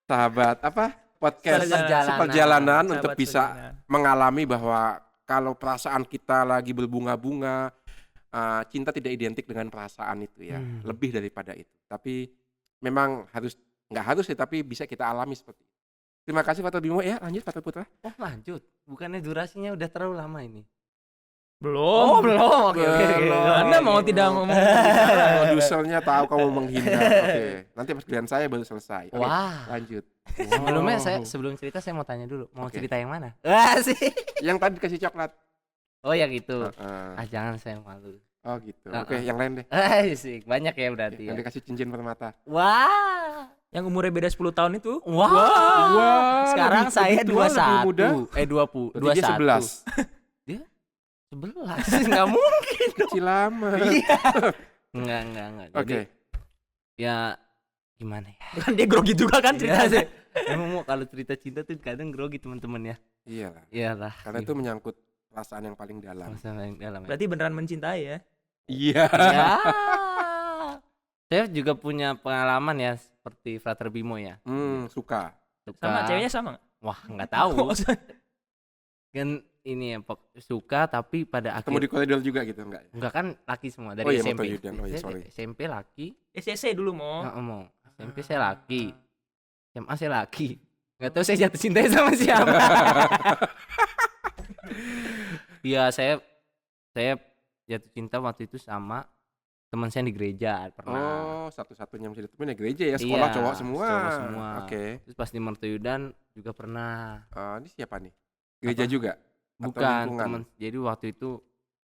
S2: Sahabat apa? Podcast seperjalanan untuk
S1: Sahabat
S2: bisa
S1: seperjalanan.
S2: mengalami bahwa kalau perasaan kita lagi berbunga-bunga, cinta tidak identik dengan perasaan itu ya, lebih daripada itu. Tapi memang nggak harus ya, tapi bisa kita alami seperti itu. Terima kasih Fatul Bimo ya, lanjut Fatul Putra.
S3: Oh lanjut, bukannya durasinya udah terlalu lama ini?
S1: Belum.
S3: belum. Oke.
S1: Anda mau tidak ngomong?
S2: Produsernya tahu kamu menghindar. Oke, nanti pas giliran saya baru selesai. Oke,
S3: Wah.
S2: lanjut.
S3: Sebelumnya sebelum cerita saya mau tanya dulu, mau
S2: Oke.
S3: cerita yang mana? Wah sih.
S2: Yang tadi dikasih coklat.
S3: Oh ya gitu.
S2: Heeh.
S3: Jangan saya malu.
S2: Oh gitu. Oke, yang lain deh.
S3: Sih, banyak ya berarti ya.
S2: Yang dikasih cincin permata.
S3: Wah.
S1: Yang umurnya beda 10 tahun itu?
S3: Wah.
S2: Wah,
S3: Sekarang
S2: lebih
S3: saya
S2: tua, lebih muda.
S3: 21. 20.
S2: Berarti dia
S3: 11. Dia 11. Enggak mungkin dong.
S2: Kecil lama.
S3: Iya. Enggak. Jadi
S2: Oke.
S3: ya gimana ya?
S1: Kan dia grogi juga kan ceritanya.
S3: Emang mau kalau cerita cinta tuh kadang grogi teman-teman ya.
S2: Iyalah.
S3: Iyalah.
S2: Karena itu menyangkut perasaan yang paling dalam.
S3: masalah yang dalam ya.
S1: Berarti beneran mencintai ya?
S2: Iya.
S3: Ya. Saya juga punya pengalaman ya seperti Frater Bimo ya.
S2: Suka.
S1: Sama ceweknya sama nggak?
S3: Wah, nggak tahu.
S1: Oh,
S3: Kan ini ya suka tapi pada
S2: Ketemu di
S3: akhir
S2: koridor juga gitu enggak?
S3: enggak kan laki semua dari
S2: Oh iya,
S3: SMP.
S2: Moto Yudan. Oh iya,
S3: Saya
S2: sorry.
S3: SMP laki.
S1: SCC dulu mau.
S3: Mau. SMP saya laki. SMA saya laki. Nggak tahu saya jatuh cinta sama siapa. Iya, saya jatuh cinta waktu itu sama teman saya di gereja pernah.
S2: Oh, satu-satunya yang bisa ditemuin ya gereja ya, sekolah
S3: Iya,
S2: cowok semua.
S3: cowok semua.
S2: Oke.
S3: Terus pas di Mertoyudan juga pernah.
S2: Ini siapa nih? Gereja
S3: Apa?
S2: juga? Atau
S3: Bukan
S2: lingkungan?
S3: teman. Jadi waktu itu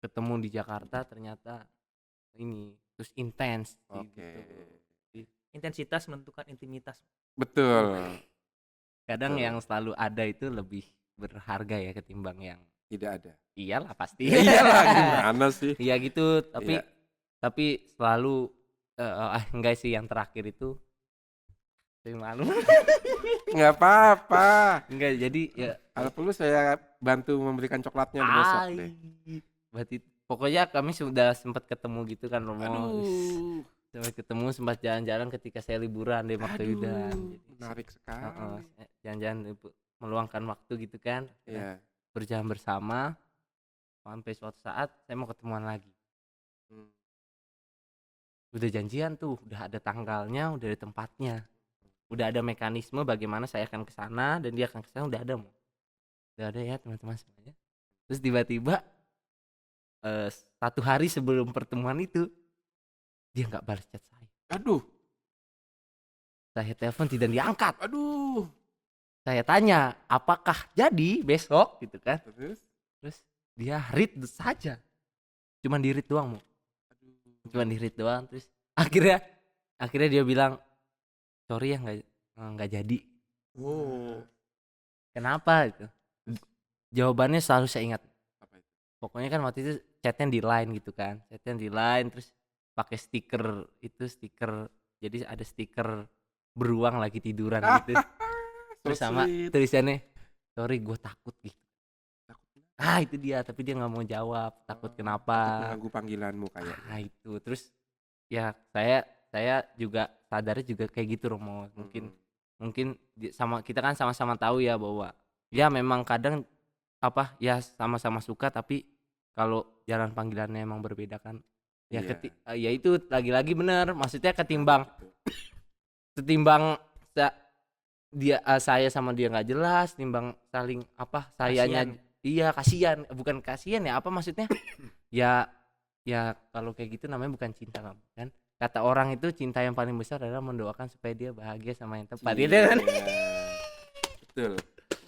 S3: ketemu di Jakarta ternyata ini terus intens.
S2: Oke.
S3: Gitu.
S1: Intensitas menentukan intimitas.
S2: Betul.
S3: Kadang
S2: Betul.
S3: yang selalu ada itu lebih berharga ya ketimbang yang
S2: Tidak ada.
S3: iyalah pasti.
S2: Iyalah, gimana sih?
S3: Iya gitu,
S2: Iya.
S3: tapi selalu enggak sih yang terakhir itu saya malu.
S2: Nggak apa-apa.
S3: Enggak, jadi ya
S2: Kalau perlu saya bantu memberikan coklatnya besok deh.
S3: berarti pokoknya kami sudah sempat ketemu gitu kan Romo.
S2: Aduh.
S3: Sempat ketemu, sempat jalan-jalan ketika saya liburan di Mertoyudan. Jadi
S2: Menarik sekali.
S3: jalan-jalan meluangkan waktu gitu kan.
S2: Iya.
S3: Berjalan bersama sampai suatu saat saya mau ketemuan lagi.
S2: Hmm.
S3: Udah janjian tuh, udah ada tanggalnya, udah ada tempatnya, udah ada mekanisme bagaimana saya akan ke sana dan dia akan ke sana, udah ada ya teman-teman semuanya. Terus tiba-tiba 1 hari sebelum pertemuan itu dia nggak balas chat saya.
S2: Aduh.
S3: Saya telepon tidak diangkat.
S2: Aduh.
S3: Saya tanya apakah jadi besok gitu kan.
S2: Terus?
S3: Dia read saja, cuman di read doang mau. Cuman di read doang. Terus akhirnya dia bilang sorry ya nggak jadi.
S1: Wow.
S3: Kenapa itu? Jawabannya selalu saya ingat.
S2: Apa itu?
S3: Pokoknya kan waktu itu chatnya di line gitu kan, terus pakai stiker jadi ada stiker beruang lagi tiduran gitu. Terus sama
S2: sweet.
S3: tulisannya sorry gue takut gitu. Itu dia, tapi dia nggak mau jawab, takut kenapa?
S2: Mengganggu panggilanmu kayak.
S3: Itu terus ya saya juga sadarnya juga kayak gitu Romo. Mungkin sama kita kan sama-sama tahu ya bahwa ya memang kadang apa ya sama-sama suka tapi kalau jalan panggilannya emang berbeda kan. Ya ya itu lagi-lagi bener, maksudnya ketimbang saya sama dia nggak jelas, timbang saling apa sayanya
S1: Kasian.
S3: iya kasihan, bukan kasihan ya apa maksudnya ya kalau kayak gitu namanya bukan cinta kan kata orang itu cinta yang paling besar adalah mendoakan supaya dia bahagia sama yang tepat
S2: Iya.
S3: gitu kan.
S2: Betul.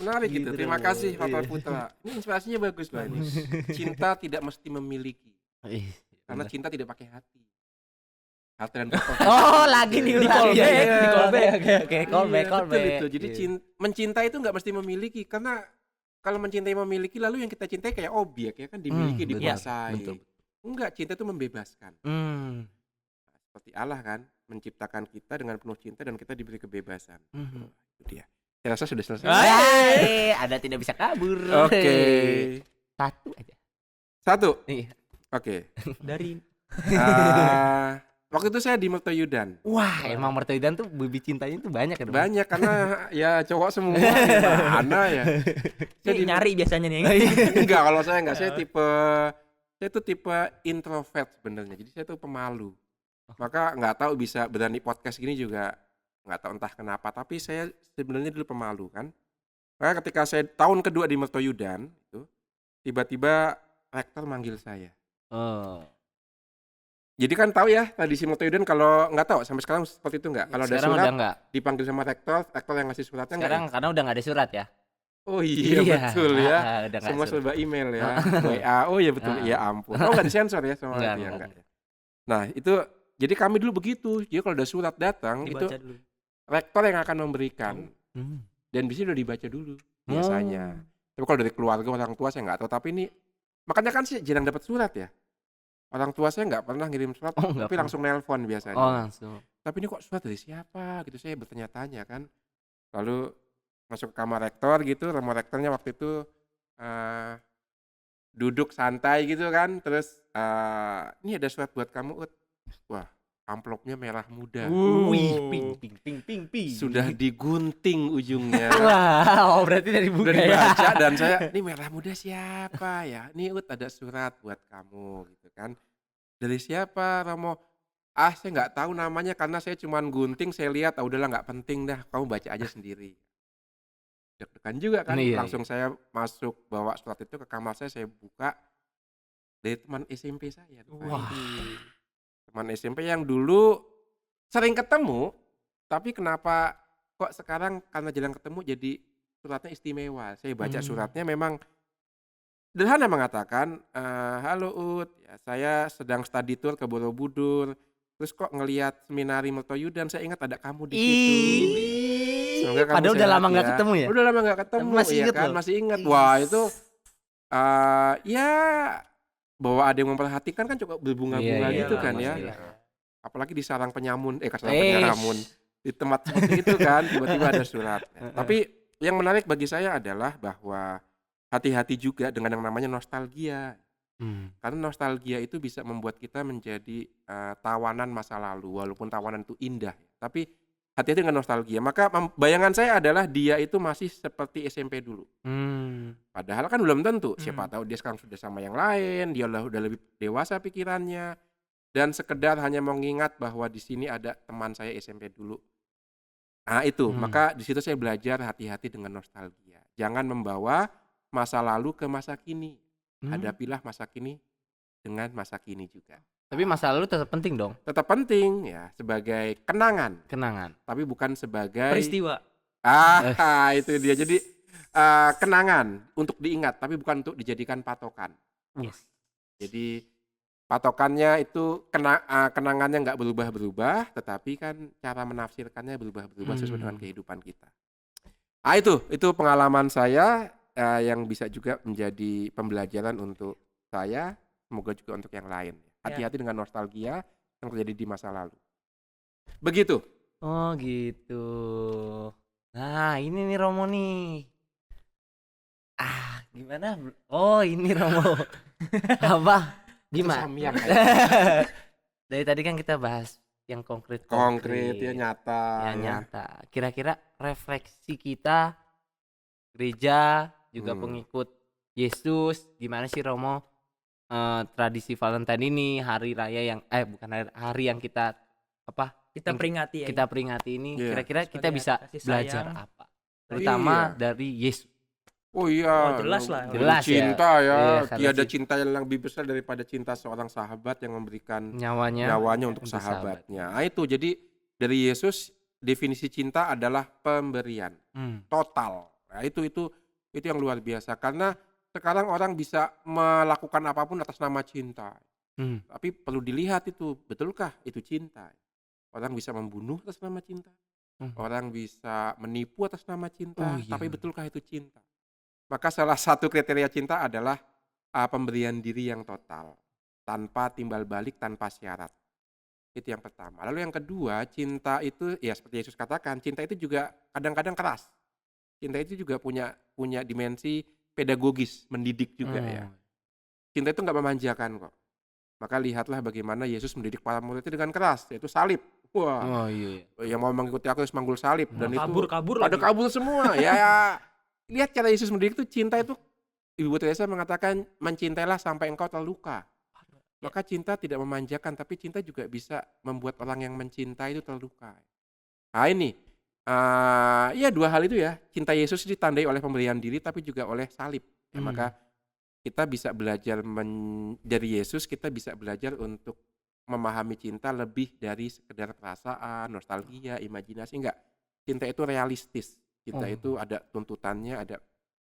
S2: Menarik gitu.
S3: Gitu
S2: Terima
S3: dong.
S2: kasih Papa
S3: Iya.
S2: Putra. Ini inspirasinya bagus loh ini. Cinta tidak mesti memiliki.
S3: Ih,
S2: Karena
S3: bener.
S2: cinta tidak pakai hati. Hati dan kata.
S3: Oh lagi nih
S1: Di
S3: ulang.
S1: callback,
S3: Iya, iya.
S1: di callback.
S3: Oke callback.
S2: Betul itu. Jadi
S3: Iya.
S2: mencintai itu nggak mesti memiliki. Karena kalau mencintai memiliki, lalu yang kita cintai kayak objek ya kan, dimiliki,
S3: betul,
S2: dikuasai.
S3: betul.
S2: Enggak, cinta itu membebaskan.
S3: Hmm.
S2: Seperti Allah kan, menciptakan kita dengan penuh cinta dan kita diberi kebebasan.
S3: Mhm.
S2: Itu dia. Saya rasa sudah selesai.
S3: Hai, ada tidak bisa kabur.
S2: Oke.
S3: Satu aja.
S2: Satu.
S3: Iya.
S2: Oke.
S1: Dari
S2: Waktu itu saya di Mertoyudan.
S3: Wah, emang mertuidan tuh baby cintanya tuh banyak ya, Dong?
S2: Banyak karena ya cowok semua gimana ya. Saya
S1: ini nyari biasanya nih.
S2: Enggak, kalau saya enggak, saya tuh tipe introvert sebenarnya. Jadi saya tuh pemalu. Maka nggak tahu bisa berani podcast gini juga nggak tahu entah kenapa. Tapi saya sebenarnya dulu pemalu kan. Maka ketika saya tahun kedua di Mertoyudan itu tiba-tiba rektor manggil saya.
S3: Oh.
S2: Jadi kan tahu ya tradisi Mertoyudan, kalau nggak tahu sampai sekarang seperti itu nggak. Kalau ada
S3: Sekarang
S2: surat
S3: udah enggak.
S2: dipanggil sama rektor yang ngasih suratnya nggak
S3: Sekarang
S2: ya?
S3: karena udah enggak ada surat ya.
S2: Oh iya betul ya.
S3: Udah nggak
S2: Semua
S3: surat.
S2: serba email ya. WA. Oh iya betul. Ya ampun. Oh nggak disensor ya sama
S3: Enggak,
S2: itu ya
S3: enggak.
S2: enggak. Nah itu jadi kami dulu begitu. Jadi kalau ada surat datang itu
S1: Dibaca dulu.
S2: rektor yang akan memberikan
S3: Hmm.
S2: dan bisa udah dibaca dulu biasanya. Tapi kalau dari keluarga orang tua saya nggak tahu. Tapi ini makanya kan sih jarang dapat surat ya. Orang tua saya nggak pernah ngirim surat,
S3: Oh, nggak
S2: tapi
S3: pernah.
S2: langsung nelpon biasanya.
S3: Oh, langsung.
S2: Tapi ini kok surat dari siapa gitu, saya bertanya-tanya kan. Lalu masuk ke kamar rektor gitu, sama rektornya waktu itu duduk santai gitu kan, terus ini ada surat buat kamu Ut. Wah, amplopnya merah muda.
S3: Wih, ping.
S2: Sudah digunting ujungnya.
S3: Wah, oh, berarti dari buku
S2: Udah
S3: ya.
S2: dibaca dan saya, ini merah muda siapa ya? Ini Ut ada surat buat kamu gitu kan. Dari siapa Romo? Saya nggak tahu namanya karena saya cuman gunting, saya lihat, udahlah nggak penting dah, kamu baca aja sendiri. Deg-degan juga kan,
S3: Iya,
S2: langsung saya masuk bawa surat itu ke kamar saya buka dari teman SMP saya.
S3: Wah.
S2: Teman SMP yang dulu sering ketemu, tapi kenapa kok sekarang karena jarang ketemu jadi suratnya istimewa. Saya baca suratnya memang sederhana mengatakan, halo Ut, ya, saya sedang study tour ke Borobudur. Terus kok ngelihat seminari Mertoyudan, saya ingat ada kamu di situ. Semoga kamu
S3: Padahal udah
S2: sehat
S3: lama nggak
S2: ya.
S3: ketemu ya?
S2: Udah lama nggak ketemu,
S3: Masih
S2: ya
S3: inget
S2: kan?
S3: loh.
S2: Masih ingat. Wah itu, ya bahwa ada yang memperhatikan kan cukup berbunga-bunga
S3: Iya,
S2: gitu
S3: iya,
S2: kan ya.
S3: pastilah.
S2: Apalagi di sarang penyamun, penyamun, di tempat seperti itu kan, tiba-tiba ada surat. Tapi yang menarik bagi saya adalah bahwa hati-hati juga dengan yang namanya nostalgia. Karena nostalgia itu bisa membuat kita menjadi tawanan masa lalu, walaupun tawanan itu indah. Tapi hati-hati dengan nostalgia. Maka bayangan saya adalah dia itu masih seperti SMP dulu. Padahal kan belum tentu. Siapa tahu dia sekarang sudah sama yang lain, dia udah lebih dewasa pikirannya, dan sekedar hanya mengingat bahwa di sini ada teman saya SMP dulu. Nah itu, maka di situ saya belajar hati-hati dengan nostalgia. Jangan membawa masa lalu ke masa kini. Hadapilah masa kini dengan masa kini juga.
S3: Tapi masa lalu tetap penting dong.
S2: Tetap penting ya sebagai kenangan, tapi bukan sebagai
S1: Peristiwa.
S2: Itu dia. Jadi kenangan untuk diingat, tapi bukan untuk dijadikan patokan.
S3: Yes.
S2: Jadi patokannya itu kenangannya nggak berubah-berubah, tetapi kan cara menafsirkannya berubah-berubah sesuai dengan kehidupan kita. Itu pengalaman saya yang bisa juga menjadi pembelajaran untuk saya, semoga juga untuk yang lain. Hati-hati dengan nostalgia yang terjadi di masa lalu. Begitu.
S3: Oh gitu. Nah ini nih Romo nih. Gimana? Oh ini Romo. Apa? Gimana?
S2: Samyang,
S3: Dari tadi kan kita bahas yang konkret
S2: ya, nyata.
S3: Ya, nyata. Kira-kira refleksi kita gereja juga pengikut Yesus, gimana sih Romo tradisi Valentine ini, hari raya yang bukan hari yang kita
S1: peringati ya.
S3: Kita peringati ini,
S2: Iya.
S3: kira-kira kita
S1: Sebagai
S3: bisa
S1: kasih
S3: belajar
S1: sayang.
S3: apa? Terutama
S2: Iya.
S3: dari Yesus.
S2: Oh iya,
S1: Oh, jelas lah.
S3: Jelas ya.
S2: cinta ya.
S3: Iya, karena
S2: Tiada cinta yang lebih besar daripada cinta seorang sahabat yang memberikan
S3: nyawanya
S2: untuk
S3: untuk
S2: sahabatnya. Nah, itu jadi dari Yesus definisi cinta adalah pemberian total. Nah, itu yang luar biasa karena sekarang orang bisa melakukan apapun atas nama cinta. Tapi perlu dilihat itu betulkah itu cinta? Orang bisa membunuh atas nama cinta. Orang bisa menipu atas nama cinta, tapi betulkah itu cinta? Maka salah satu kriteria cinta adalah pemberian diri yang total, tanpa timbal balik, tanpa syarat. Itu yang pertama. Lalu yang kedua, cinta itu ya seperti Yesus katakan, cinta itu juga kadang-kadang keras. Cinta itu juga punya dimensi pedagogis, mendidik juga ya. Cinta itu nggak memanjakan kok. Maka lihatlah bagaimana Yesus mendidik para murid itu dengan keras, yaitu salib. Wah, yang mau mengikuti aku harus manggul salib dan itu pada kabur semua. Ya, lihat cara Yesus mendidik itu cinta itu. Ibu Teresa mengatakan mencintailah sampai engkau terluka. Maka cinta tidak memanjakan, tapi cinta juga bisa membuat orang yang mencintai itu terluka. Nah ini, ya dua hal itu ya. Cinta Yesus ditandai oleh pemberian diri, tapi juga oleh salib. Ya, maka kita bisa belajar dari Yesus, kita bisa belajar untuk memahami cinta lebih dari sekedar perasaan, nostalgia, imajinasi. Enggak, cinta itu realistis. Cinta itu ada tuntutannya, ada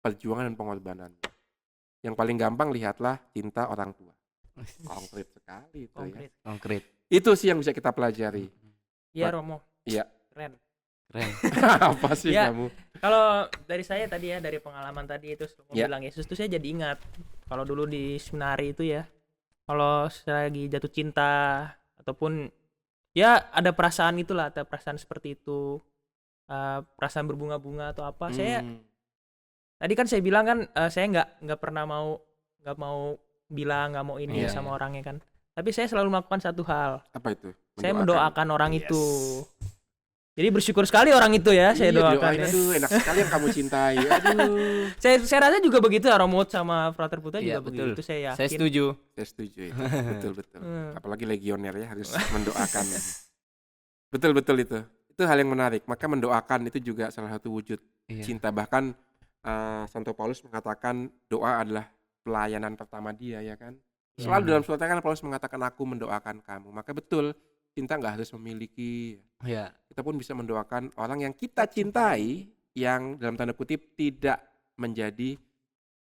S2: perjuangan dan pengorbanan. Yang paling gampang lihatlah cinta orang tua. Konkret sekali itu ya.
S3: Konkret.
S2: Itu sih yang bisa kita pelajari.
S1: Iya Romo.
S2: Iya.
S1: Keren.
S2: Apa sih
S1: ya,
S2: kamu?
S1: Kalau dari saya tadi ya, dari pengalaman tadi itu
S2: Ya.
S1: bilang Yesus tuh saya jadi ingat. Kalau dulu di seminari itu ya, kalau saya lagi jatuh cinta ataupun ya ada perasaan itulah, ada perasaan seperti itu, perasaan berbunga-bunga atau apa, saya tadi kan saya bilang kan saya nggak pernah nggak mau bilang, nggak mau ini sama orangnya kan, tapi saya selalu melakukan satu hal.
S2: Apa itu?
S1: Saya mendoakan orang itu. Jadi bersyukur sekali orang itu ya, saya doakan ya.
S2: Aduh, enak sekali yang kamu cintai. Aduh.
S1: Saya rasa juga begitu ya, Romut sama Frater Putra juga
S3: betul.
S1: begitu, saya yakin.
S3: Saya setuju
S2: itu. Betul. Apalagi legioner ya harus mendoakan. Betul itu. Itu hal yang menarik. Maka mendoakan itu juga salah satu wujud cinta. Bahkan Santo Paulus mengatakan doa adalah pelayanan pertama dia ya kan. Selalu dalam suratnya kan Paulus mengatakan aku mendoakan kamu. Maka betul, cinta nggak harus memiliki. Kita pun bisa mendoakan orang yang kita cintai, yang dalam tanda kutip tidak menjadi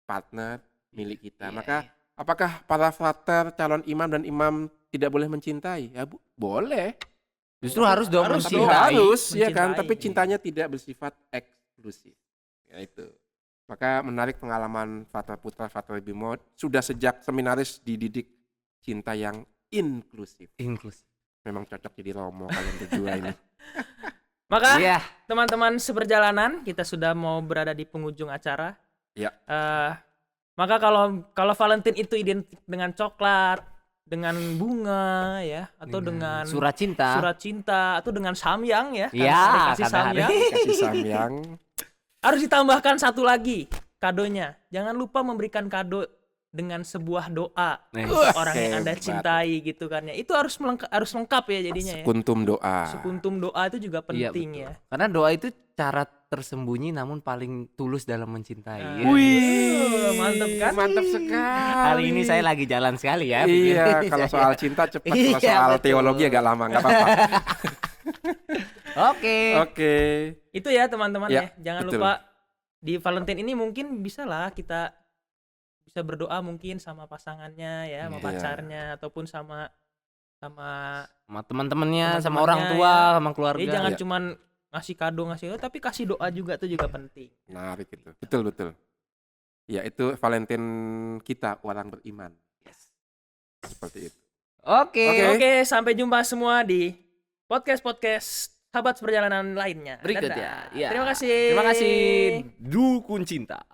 S2: partner milik kita. Maka apakah para frater, calon imam dan imam tidak boleh mencintai? Ya boleh.
S3: Justru harus dong
S2: mencintai. Harus ya kan,
S1: Mencintai.
S2: tapi cintanya tidak bersifat eksklusif. Ya itu. Maka menarik pengalaman Frater Putra, Frater Bimo, sudah sejak seminaris dididik cinta yang inklusif. Memang cocok jadi Romo kalian berdua ini.
S1: Maka teman-teman seperjalanan, kita sudah mau berada di penghujung acara.
S2: Ya.
S1: Maka kalau Valentine itu identik dengan coklat, dengan bunga ya, atau dengan
S3: surat cinta
S1: atau dengan samyang ya.
S3: Iya,
S1: kasih samyang.
S2: Kasih samyang.
S1: Harus ditambahkan satu lagi kadonya. Jangan lupa memberikan kado dengan sebuah doa orang yang Anda cintai gitu kan ya. Itu harus lengkap ya jadinya ya. Sekuntum doa itu juga penting ya.
S3: Karena doa itu cara tersembunyi namun paling tulus dalam mencintai.
S2: Wih,
S1: mantap kan?
S2: Mantap sekali.
S3: Hari ini saya lagi jalan sekali ya.
S2: Iya, kalau soal cinta cepat, kalau soal teologi agak lama, nggak apa-apa. Oke.
S1: Itu ya teman-teman ya. Jangan
S2: betul.
S1: lupa di Valentine ini mungkin bisa lah kita bisa berdoa mungkin sama pasangannya ya, sama pacarnya ataupun sama
S3: teman-temannya, sama orang tua, sama keluarga.
S1: Jadi jangan cuman ngasih kado tapi kasih doa juga, itu juga penting.
S2: Menarik itu. Betul. Ya itu Valentine kita orang beriman. Seperti itu.
S3: Oke,
S1: sampai jumpa semua di podcast sahabat perjalanan lainnya
S3: berikutnya.
S1: Terima kasih.
S3: Dukun cinta.